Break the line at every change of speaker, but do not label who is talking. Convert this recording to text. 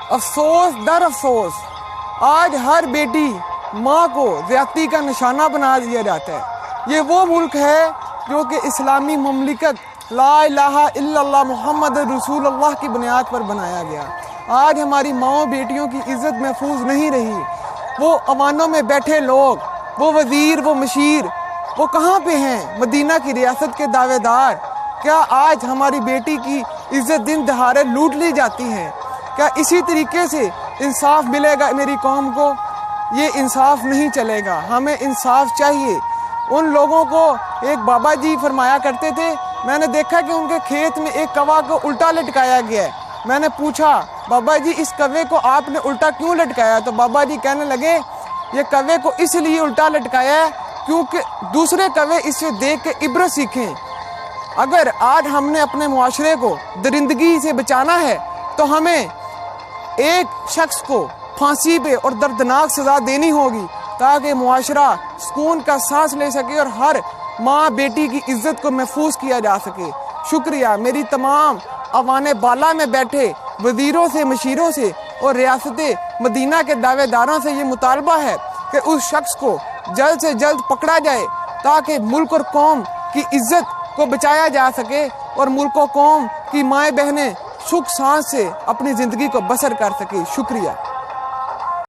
افسوس در افسوس آج ہر بیٹی ماں کو زیادتی کا نشانہ بنا دیا جاتا ہے۔ یہ وہ ملک ہے جو کہ اسلامی مملکت لا الہ الا اللہ محمد رسول اللہ کی بنیاد پر بنایا گیا۔ آج ہماری ماؤں بیٹیوں کی عزت محفوظ نہیں رہی۔ وہ ایوانوں میں بیٹھے لوگ، وہ وزیر، وہ مشیر، وہ کہاں پہ ہیں؟ مدینہ کی ریاست کے دعوے دار۔ کیا آج ہماری بیٹی کی عزت دن دہاڑے لوٹ لی جاتی ہے؟ کیا اسی طریقے سے انصاف ملے گا میری قوم کو؟ یہ انصاف نہیں چلے گا، ہمیں انصاف چاہیے۔ ان لوگوں کو ایک بابا جی فرمایا کرتے تھے، میں نے دیکھا کہ ان کے کھیت میں ایک کوا کو الٹا لٹکایا گیا ہے۔ میں نے پوچھا بابا جی اس کوے کو آپ نے الٹا کیوں لٹکایا؟ تو بابا جی کہنے لگے یہ کوے کو اس لیے الٹا لٹکایا ہے کیونکہ دوسرے کوے اس سے دیکھ کے عبرت سیکھیں۔ اگر آج ہم نے اپنے معاشرے کو درندگی سے بچانا ہے تو ہمیں ایک شخص کو پھانسی پہ اور دردناک سزا دینی ہوگی تاکہ معاشرہ سکون کا سانس لے سکے اور ہر ماں بیٹی کی عزت کو محفوظ کیا جا سکے۔ شکریہ۔ میری تمام ایوان بالا میں بیٹھے وزیروں سے، مشیروں سے اور ریاست مدینہ کے دعوے داروں سے یہ مطالبہ ہے کہ اس شخص کو جلد سے جلد پکڑا جائے تاکہ ملک اور قوم کی عزت کو بچایا جا سکے اور ملک و قوم کی مائیں بہنیں سکھ سانس سے اپنی زندگی کو بسر کر سکے۔ شکریہ۔